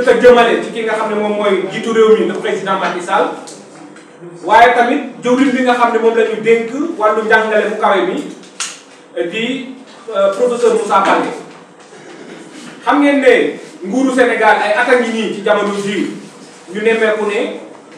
ko jëmale ci ki nga xam ne moom mooy jiitu réew mi le président Macky Sall waaye tamit jëwriñ bi nga xam ne moom la ñu dénk wàllu njàngale mu kawe mi di professeur Moussa Baldé. xam ngeen ne nguuru Sénégal ay at a ngi nii ci jamono ji ñu nemmeeku ne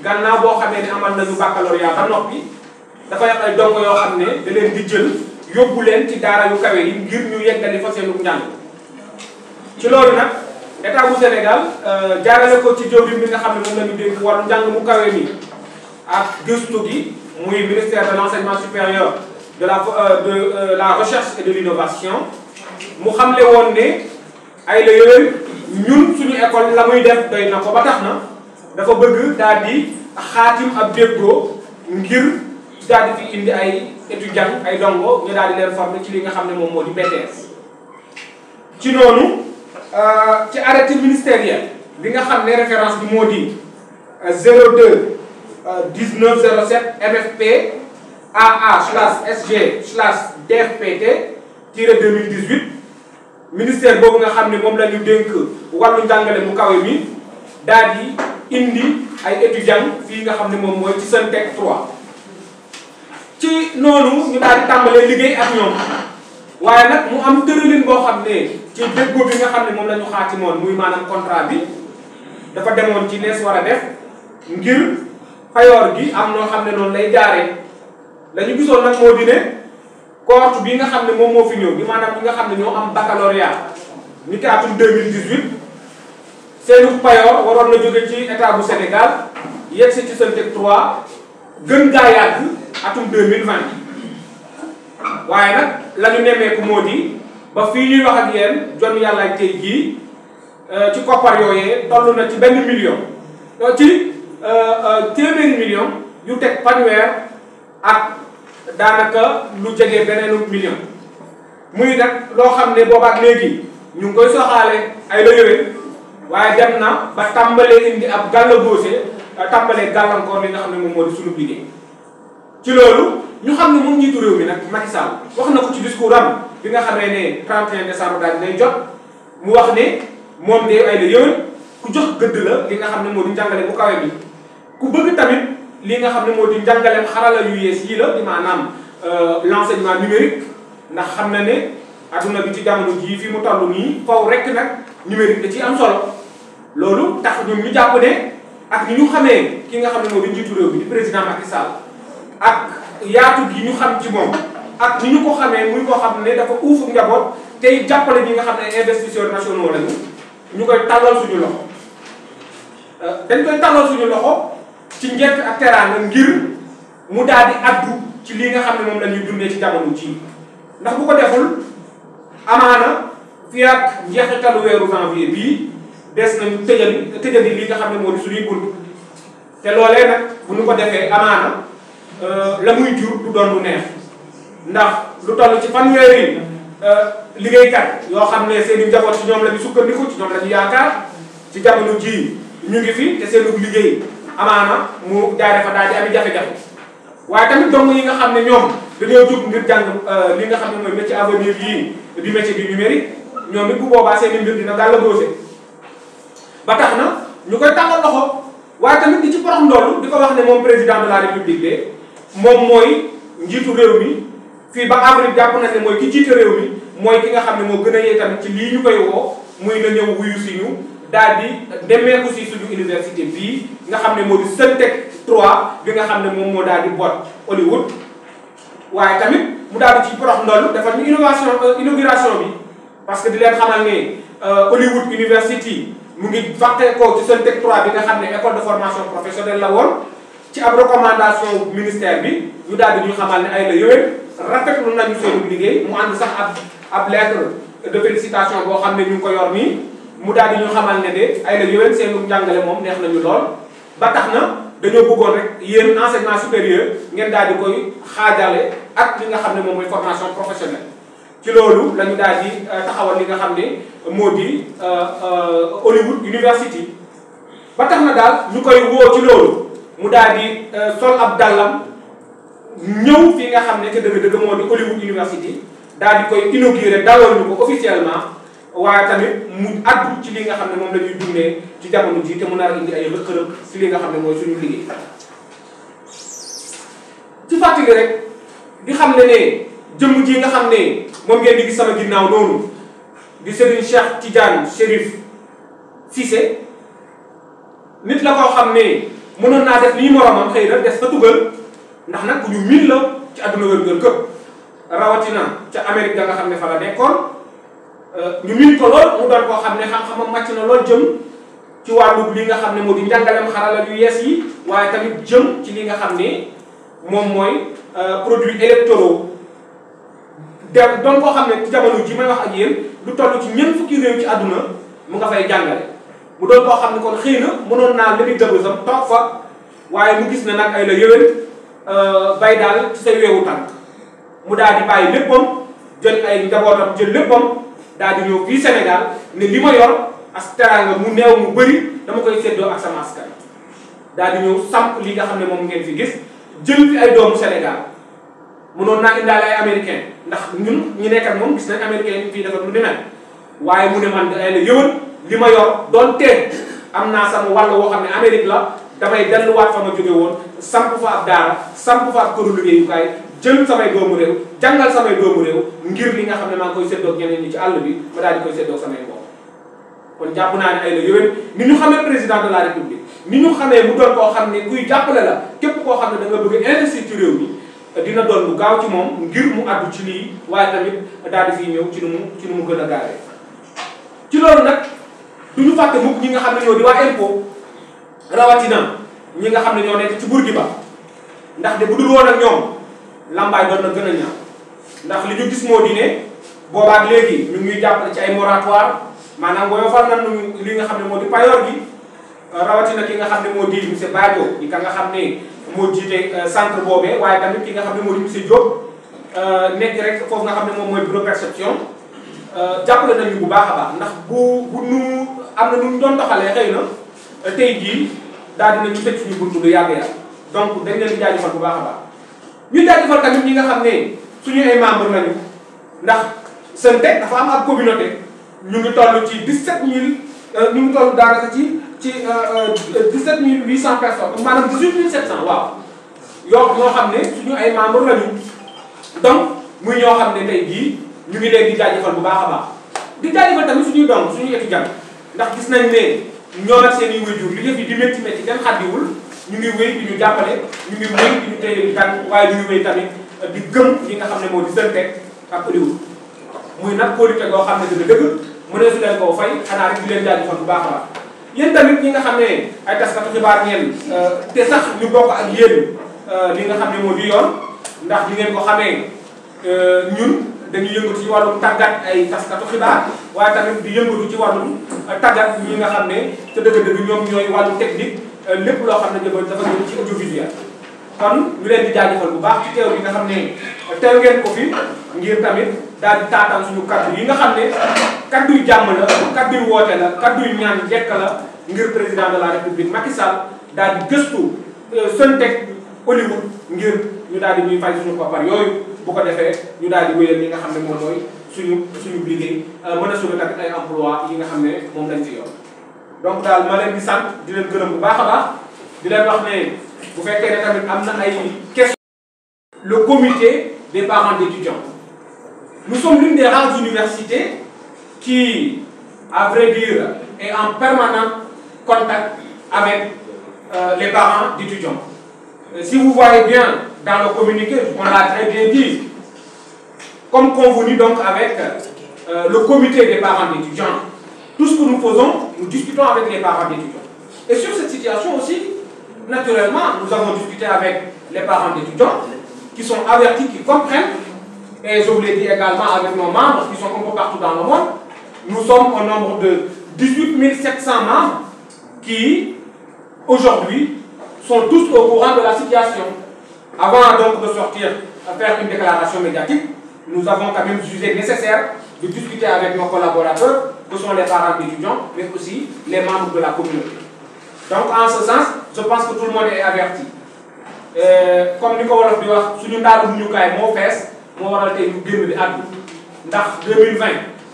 gannaaw boo xamee ne amal nañu baccalauréat ba noppi dafay am ay dongo yoo xam ne da leen di jël yóbbu leen ci daara yu kawe yi ngir ñu yeggali fa seenu njàng. ci loolu nag état bu Sénégal jaarale ko ci jëwriñ bi nga xam ne moom la ñu dénk wàllu njàng mu kawe mi ak gëstu gi muy ministère de l'enseignement supérieur de la recherche et de l'innovation mu xamle woon ne ay la yooyu ñun suñu école la muy def doy na ko ba tax na dafa bëgg daal di xaatim ab déggoo ngir daal di fi indi ay étudiants ay dongo ñu daal di leen former ci li nga xam ne moom moo di BTS. ci noonu ci arrêté ministériel bi nga xam ne référence bi moo di 02 1907 MFP AA/SG/DFPT-2018 ministère boobu nga xam ne moom la ñu dénk wàllu njàngale mu kawe mi daal di indi ay étudiants fii nga xam ne moom mooy ci Syntec 3. ci noonu ñu daal di tàmbalee liggéey ak ñoom waaye nag mu am tëralin boo xam ne ci déggoo bi nga xam ne moom la ñu xaatimoon muy maanaam contrat bi dafa demoon ci nees war a def ngir payoor gi am noo xam ne noonu lay jaaree la ñu gisoon nag moo di ne cohorte bi nga xam ne moom moo fi ñëw bi maanaam ñi nga xam ne ñoo am baccalauréat ni ki atum 2018 seenu payoor waroon na jóge ci état bu Sénégal yegg si ci Syntec 3 gën gaa yàgg atum 2020 waaye nag la ñu nemmeeku moo di ba fii ñuy wax ak yéen jon yàlla tey jii ci koppar yooyee toll na ci benn million ci téeméeri million yu teg fanweer ak daanaka lu jege beneenu million muy nag loo xam ne boobaak léegi ñu ngi koy soxaale ay la yowén waaye dem na ba tàmbalee indi ab gàllagoose tàmbalee gàllankoor li nga xam ne moom moo di sunu liggéey. ci loolu ñu xam ne moom njiitu réew mi nag Macky Sall wax na ko ci discours am bi nga xamee ne 31 décembre daal dinay jot mu wax ne moom de ay la yowén ku jox gëdd la li nga xam ne moo di njàngale bu kawe bi ku bëgg tamit li nga xam ne moo di njàngaleem xarala yu yees yii la di maanaam l'enseignement numérique ndax xam na ne adduna bi ci jamono jii fi mu toll nii faw rek nag numérique da ciy am solo loolu tax ñun ñu jàpp ne ak ni ñu xamee ki nga xam ne moo di njiitu réew bi di président Macky Sall ak yaatu gi ñu xam ci moom ak ni ñu ko xamee muy koo xam ne dafa uuf njaboot tey jàppale ñi nga xam ne investisseurs nationaux lañu ñu koy tàllal suñu loxo dañ koy tàllal suñu loxo ci njëkk ak teraanga ngir mu daal di addu ci li nga xam ne moom la ñuy dundee ci jamono ji ndax bu ko deful amaana fii ak njeexitalu weeru janvier bii des nañu tëjali li nga xam ne moo di suñuy bunt te loolee nag bu ñu ko defee amaana la muy jur du doon lu neex ndax lu toll ci fanweeri liggéeykat yoo xam ne seen i njaboot ci ñoom la ñu sukkandiku ci ñoom la ñu yaakaar ci jamono ji ñu ngi fi te seen liggéey amaana mu jaaree fa daal di ami jafe-jafe waaye tamit dong yi nga xam ne ñoom dañoo jóg ngir jàng li nga xam ne mooy métier avenir yii di métier du numérique ñoom it bu boobaa seen i mbir dina daal la góose ba tax na ñu koy tàllal loxo waaye tamit di ci porox ndoolu di ko wax ne moom président de la république de moom mooy njiitu réew mi fii ba avril jàpp na ne mooy ki jiite réew mi mooy ki nga xam ne moo gën a yee tamit ci lii ñu koy woo muy na ñëw wuyu si ñu daal di demeeku si suñu université bii nga xam ne moo di Syntec 3 bi nga xam ne moom moo daal di boot Hollywood waaye tamit mu daal di ci porox ndoolu defal ñu inauguration bi parce que di leen xamal ne Hollywood University mu ngi fàtte ko ci Syntec 3 bi nga xam ne école de formation professionnelle la woon ci ab recommandation ministère bi ñu daal di ñu xamal ne ay la yowén rafetlu nañu seenu liggéey mu ànd sax ab lettre de félicitation boo xam ne ñu ngi ko yor nii mu daal di ñu xamal ne de ay la yowén seenu njàngale moom neex nañu lool ba tax na dañoo bëggoon rek yéen enseignement supérieur ngeen daal di koy xaajale ak li nga xam ne moom mooy formation professionnelle ci loolu la ñu daal di taxawal li nga xam ne moo di Hollywood University ba tax na daal ñu koy woo ci loolu mu daal di sol ab dàllam ñëw fii nga xam ne ca dëgg-dëgg moo di Hollywood University daal di koy inauguré dalal ñu ko officiellement waaye tamit mu addu ci li nga xam ne moom la ñuy dundee ci jamono ji te mu nar a indi ay rëq-rëq ci li nga xam ne mooy suñu liggéey. ci fàttali rek di xam ne jëmm ji nga xam ne moom ngeen di gis sama ginnaaw noonu di Serigne Cheikh Tidiane Chérif Cissé nit la koo xam ne mënoon naa def nii moromam xëy na des fa tugal ndax nag ku ñu miin la ci àdduna wër-ngër këpp rawatina ca Amérique ga nga xam ne fa la nekkoon ñu miin ko lool mu doon koo xam ne xam-xamam màcc na lool jëm ci wàllu li nga xam ne moo di njàngalem xarala yu yees yi waaye tamit jëm ci li nga xam ne moom mooy produits électoraux doon koo xam ne ci jamono ji may wax ak yéen lu toll ci ñeent fukki réew ci àdduna mu nga fay jàngale mu doon koo xam ne kon xëy na mënoon naa lebi dëgg sam toog fa waaye mu gis ne nag ay la yëwén bay daal ci say weewu tànk mu daal di bàyyi léppam jël ay njabootam jël léppam daal di ñëw fii Sénégal ne li ma yor as teraanga mu neew mu bëri dama koy séddoo ak sama askan daal di ñëw samp li nga xam ne moom ngeen fi gis jël fi ay doomu Sénégal mënoon naa indaale ay américain ndax ñun ñu nekk ak moom gis nañ américain yi fii dafa lu di mel waaye mu ne man ay la yëwal li ma yor doon tee am naa sama wàll woo xam ne Amérique la damay delluwaat fa ma jóge woon samp fa ab daara samp fa ab këru liggéeyukaay jël samay doomu réew jàngal samay doomu réew ngir li nga xam ne maa ngi koy séddoog ñeneen ñi ci àll bi ma daal di koy séddoog samay mbokk kon jàpp naa ne ay la yëwén ni ñu xamee président de la république ni ñu xamee mu doon koo xam ne kuy jàppale la képp koo xam ne da nga bëgg investir ci réew mi dina doon lu gaaw ci moom ngir mu addu ci lii waaye tamit daal di fiy ñëw ci nu mu gën a gaawee ci loolu nag du ñu fàtte mukk ñi nga xam ne ñoo di waa impôt rawatina ñi nga xam ne ñoo nekk ci Bourguiba ndax de bu dul woon ak ñoom lambaay doon na gën a ñaaw ndax li ñu gis moo di ne boobaak léegi ñu ngi jàppale ci ay moratoire maanaam woyofal nañu li nga xam ne moo di payoor gi rawatina ki nga xam ne moo di monsieur Badio di ka nga xam ne moo jiite centre boobee waaye tamit ki nga xam ne moo di monsieur Diop nekk rek foofu nga xam ne moom mooy bureau perception jàppale nañu bu baax a baax ndax bu nu am na nu ñu doon doxalee xëy na tey jii daal dinañu tëj suñu buntu lu yàgg-yàgg donc dañ leen di jaajëfal bu baax a baax ñu jaajëfal tamit ñi nga xam ne suñu ay membre lañu ndax SENTEC dafa am ab communauté ñu ngi toll ci 17000 ñu ngi toll daanaka ci 17800 personnes maanaam 18700 waaw ñoo xam ne suñu ay membre lañu donc muy ñoo xam ne tey jii ñu ngi leen di jaajëfal bu baax a baax di jaajëfal tamit suñuy doom suñuy étudiant ndax gis nañ ne ñoo ak seen i waajur li yëf yi di métti métti kenn xaddiwul ñu ngi wéy di ñu jàppale ñu ngi wéy di ñu téye di tànn waaye ñu ngi wéy tamit di gëm li nga xam ne moo di SENTEC ak Hollywood muy nag politique goo xam ne dëgg-dëgg mënee su leen koo fay xanaa rek di leen jaajëfal bu baax a baax yéen tamit ñi nga xam ne ay taskatu xibaar ngeen te sax ñu bokk ak yéen li nga xam ne moo di yoon ndax li ngeen ko xamee ñun dañuy yëngatu ci wàllum tàggat ay taskatu xibaar waaye tamit di yëngatu ci wàllum tàggat ñi nga xam ne te dëgg-dëgg ñoom ñooy wàllu technique lépp loo xam ne dafa jëm ci audiovisuel kon ñu leen di jaajëfal bu baax ci teew bi nga xam ne teew ngeen ko fi ngir tamit daal di taataan suñu kaddu yi nga xam ne kadduy jàmm la kadduy woote la kadduy ñaan njëkk la ngir président de la république Macky Sall daal di gëstu SENTEC Hollywood ngir ñu daal di ñuy fay suñu koppar yooyu bu ko defee ñu daal di wéyal li nga xam ne moom mooy suñu liggéey mën a sauver tamit ay emploi yi nga xam ne moom lañ ci yor donc daal ma leen di sant di leen gërëm bu baax a baax di leen wax ne bu fekkee ne tamit am na ay questions. Le comité des parents d'étudiants. Nous sommes l'une des rares universités qui, à vrai dire, est en permanent contact avec les parents d'étudiants. Si vous voyez bien dans le communiqué, on l'a très bien dit, comme convenu donc avec le comité des parents d'étudiants, tout ce que nous faisons, nous discutons avec les parents d'étudiants. Et sur cette situation aussi, naturellement, nous avons discuté avec les parents d'étudiants qui sont avertis, qui comprennent, et je vous l'ai dit également avec nos membres qui sont un peu partout dans le monde. Nous sommes au nombre de 18 700 membres qui, aujourd'hui, sont tous au courant de la situation. Avant donc de sortir, faire une déclaration médiatique, nous avons quand même jugé nécessaire de discuter avec nos collaborateurs, que sont les parents d'étudiants, mais aussi les membres de la communauté. Donc en ce sens, je pense que tout le monde est averti. Comme ni ko wolof di wax suñu ndaalu ñu kaay moo fees moo waral tey ñu génn di àddu ndax 2020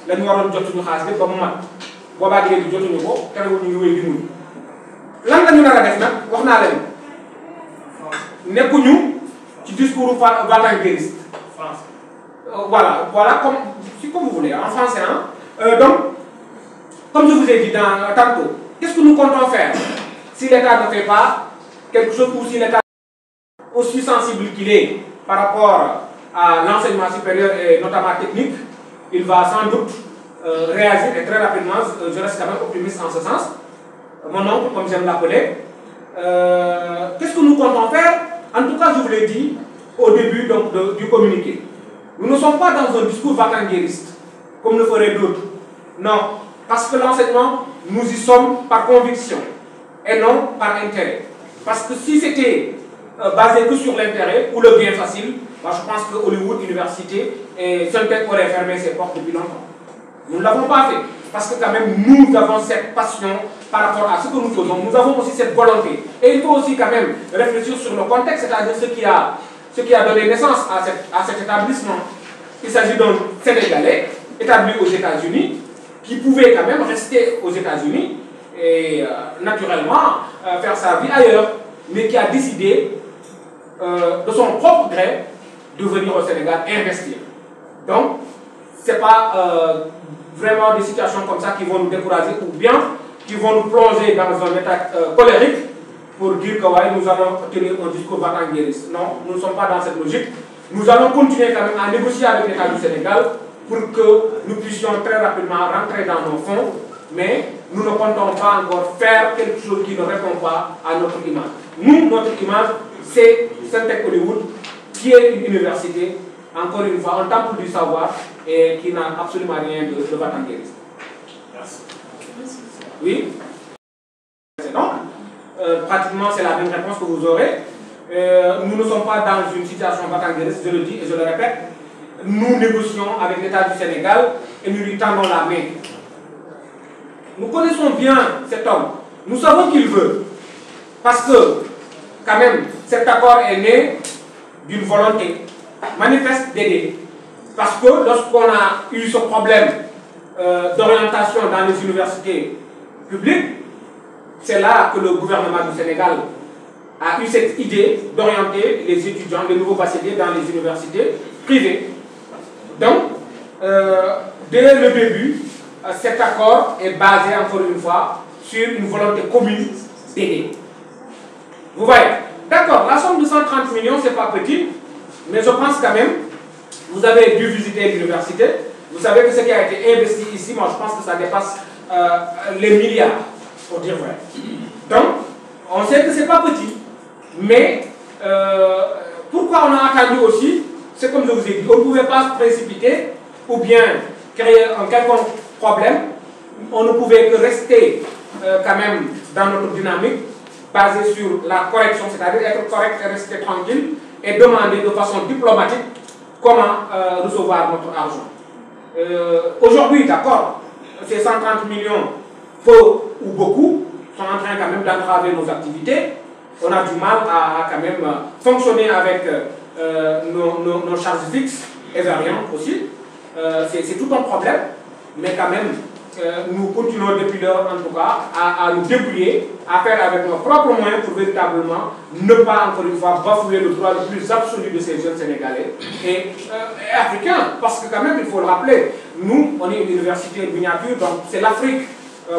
la ñu waroon jotuñu xaalis bi ba mu mat boobaa léegi jotuñu ko terewul ñu ngi wéy di muñ lan la ñu nar a def nag wax naa leen nekkuñu ci discours va-t-en-guériste voilà comme vous voulez en français hein. Donc comme je vous ai dit tantôt, qu'est-ce que nous comptons faire si l'État ne fait pas quelque chose ou si l'État est aussi sensible qu'il est par rapport à l'enseignement supérieur et notamment technique, il va sans doute réagir et très rapidement, je reste quand même optimiste en ce sens. Mon oncle, comme j'aime l'appeler, qu'est-ce que nous comptons faire? En tout cas, je vous l'ai dit au début donc, du communiqué. Nous ne sommes pas dans un discours va-t-en-guériste, comme le feraient d'autres. Non, parce que l'enseignement, nous y sommes par conviction et non par intérêt. Parce que si c'était basé que sur l'intérêt ou le bien facile, moi je pense que Hollywood Université et Suntec auraient fermé ses portes depuis longtemps. Nous ne l'avons pas fait. Parce que quand même, nous avons cette passion par rapport à ce que nous faisons. Nous avons aussi cette volonté. Et il faut aussi quand même réfléchir sur le contexte, c'est-à-dire ce qui a donné naissance à cet établissement. Il s'agit d'un Sénégalais établi aux États-Unis qui pouvait quand même rester aux États-Unis et naturellement faire sa vie ailleurs, mais qui a décidé de son propre gré de venir au Sénégal investir. Donc, ce n'est pas vraiment des situations comme ça qui vont nous décourager ou bien qui vont nous plonger dans un état colérique pour dire que ouais, nous allons tenir un discours va-t-en-guériste. Non, nous ne sommes pas dans cette logique. Nous allons continuer quand même à négocier avec l'État du Sénégal pour que nous puissions très rapidement rentrer dans nos fonds, mais nous ne comptons pas encore faire quelque chose qui ne répond pas à notre image. Nous, notre image, c'est Suntec Hollywood, qui est une université, encore une fois, un temple du savoir, et qui n'a absolument rien de va-t-en-guériste. Merci. Oui. Donc, pratiquement, c'est la même réponse que vous aurez. Nous ne sommes pas dans une situation va-t-en-guériste, je le dis et je le répète. Nous négocions avec l'État du Sénégal et nous lui tendons la main. Nous connaissons bien cet homme. Nous savons qu'il veut. Parce que, quand même, cet accord est né d'une volonté manifeste d'aider. Parce que lorsqu'on a eu ce problème d'orientation dans les universités publiques, c'est là que le gouvernement du Sénégal a eu cette idée d'orienter les étudiants, les nouveaux bacheliers dans les universités privées. Donc, dès le début, cet accord est basé, encore une fois, sur une volonté commune d'aider. Vous voyez? D'accord, la somme de 130 millions, ce n'est pas petit, mais je pense quand même, vous avez dû visiter l'université, vous savez que ce qui a été investi ici, moi je pense que ça dépasse les milliards, pour dire vrai. Donc, on sait que ce n'est pas petit, mais pourquoi on a attendu aussi, c'est comme je vous ai dit, on ne pouvait pas se précipiter ou bien créer un quelconque problème, on ne pouvait que rester quand même dans notre dynamique, basée sur la correction, c'est-à-dire être correct et rester tranquille, et demander de façon diplomatique comment recevoir notre argent. Aujourd'hui, d'accord, ces 130 millions, peu ou beaucoup, sont en train quand même d'entraver nos activités. On a du mal à quand même fonctionner avec nos charges fixes et variantes aussi. C'est tout un problème, mais quand même, nous continuons depuis lors, en tout cas, à nous débrouiller, à faire avec nos propres moyens pour véritablement ne pas, encore une fois, bafouer le droit le plus absolu de ces jeunes Sénégalais et africains. Parce que quand même, il faut le rappeler, nous, on est une université miniature, donc c'est l'Afrique.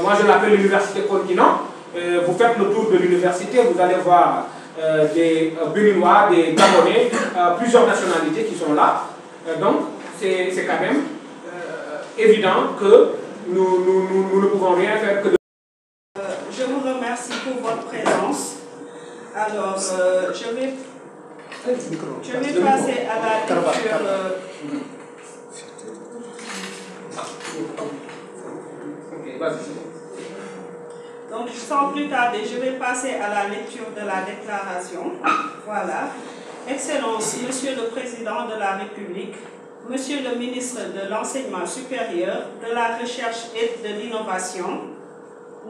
Moi, je l'appelle l'université continent. Vous faites le tour de l'université, vous allez voir des Béninois, des Gabonais, plusieurs nationalités qui sont là. Donc, c'est quand même évident que nous ne pouvons rien faire que de... Je vous remercie pour votre présence. Alors, je vais passer à la lecture... Donc, sans plus tarder, je vais passer à la lecture de la déclaration. Voilà. Excellence, Monsieur le Président de la République, Monsieur le ministre de l'Enseignement supérieur, de la Recherche et de l'Innovation,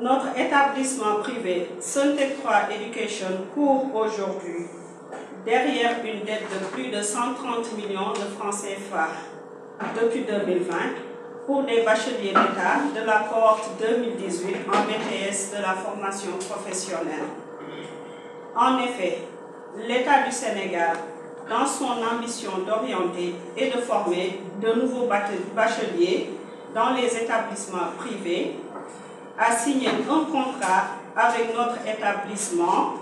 notre établissement privé Suntec 3 Education court aujourd'hui derrière une dette de plus de 130 millions de francs CFA depuis 2020 pour des bacheliers d'État de la cohorte 2018 en BTS de la formation professionnelle. En effet, l'État du Sénégal, dans son ambition d'orienter et de former de nouveaux bacheliers dans les établissements privés, a signé un contrat avec notre établissement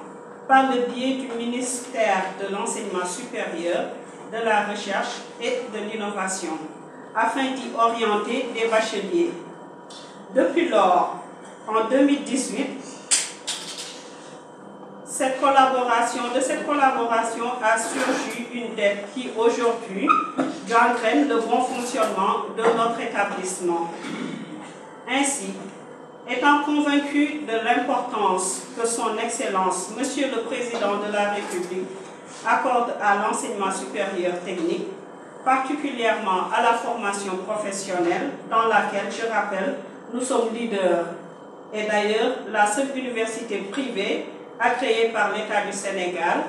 par le biais du ministère de l'Enseignement supérieur, de la Recherche et de l'Innovation, afin d'y orienter des bacheliers. Depuis lors, en 2018, de cette collaboration a surgi une dette qui aujourd'hui gangrène le bon fonctionnement de notre établissement. Ainsi, étant convaincu de l'importance que son Excellence, Monsieur le Président de la République, accorde à l'enseignement supérieur technique, particulièrement à la formation professionnelle, dans laquelle, je rappelle, nous sommes leaders. Et d'ailleurs, la seule université privée agréée par l'État du Sénégal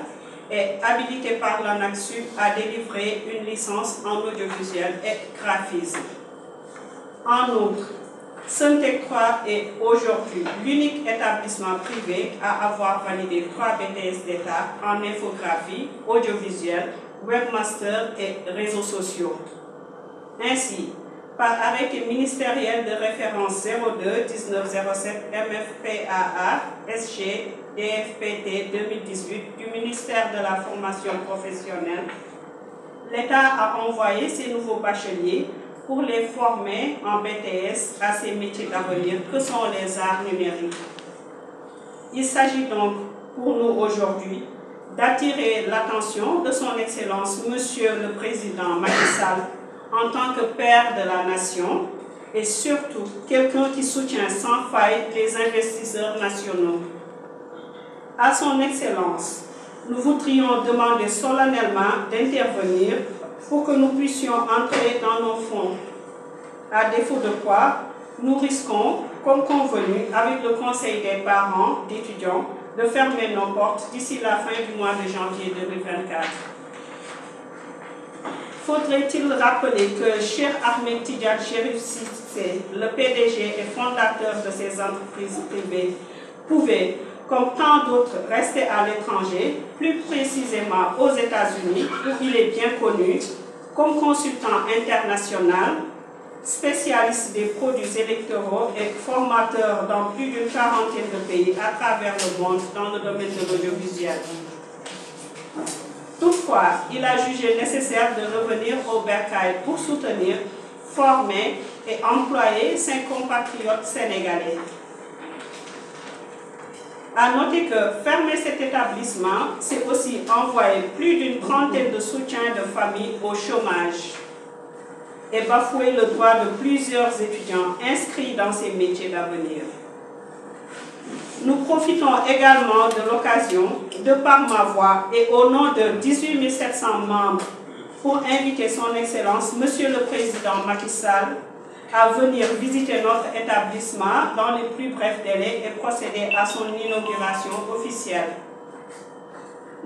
et habilitée par l'ANAQ-Sup à délivrer une licence en audiovisuel et graphisme. En outre, Suntec 3 est aujourd'hui l'unique établissement privé à avoir validé 3 BTS d'État en infographie, audiovisuel, webmaster et réseaux sociaux. Ainsi, par arrêté ministériel de référence 02-1907 MFPAA SG DFPT 2018 du ministère de la Formation professionnelle, l'État a envoyé ses nouveaux bacheliers pour les former en BTS à ces métiers d'avenir que sont les arts numériques. Il s'agit donc pour nous aujourd'hui d'attirer l'attention de son Excellence, Monsieur le Président Macky Sall, en tant que père de la nation et surtout quelqu'un qui soutient sans faille les investisseurs nationaux. À son Excellence, nous voudrions demander solennellement d'intervenir pour que nous puissions entrer dans nos fonds. À défaut de quoi, nous risquons, comme convenu avec le Conseil des parents d'étudiants, de fermer nos portes d'ici la fin du mois de janvier 2024. Faudrait-il rappeler que Cheikh Ahmed Tidiane Chérif Cissé, le PDG et fondateur de ces entreprises privées, pouvait, comme tant d'autres, rester à l'étranger, plus précisément aux États-Unis, où il est bien connu, comme consultant international, spécialiste des produits électoraux et formateur dans plus d'une quarantaine de pays à travers le monde dans le domaine de l'audiovisuel. Toutefois, il a jugé nécessaire de revenir au bercail pour soutenir, former et employer ses compatriotes sénégalais. À noter que fermer cet établissement, c'est aussi envoyer plus d'une trentaine de soutiens de famille au chômage et bafouer le droit de plusieurs étudiants inscrits dans ces métiers d'avenir. Nous profitons également de l'occasion, de par ma voix et au nom de 18 700 membres, pour inviter son Excellence, Monsieur le Président Macky Sall, à venir visiter notre établissement dans les plus brefs délais et procéder à son inauguration officielle.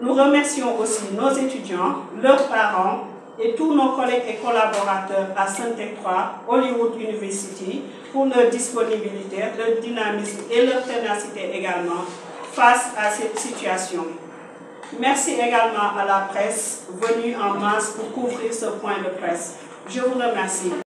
Nous remercions aussi nos étudiants, leurs parents et tous nos collègues et collaborateurs à Suntec 3, Hollywood University, pour leur disponibilité, leur dynamisme et leur ténacité également face à cette situation. Merci également à la presse venue en masse pour couvrir ce point de presse. Je vous remercie.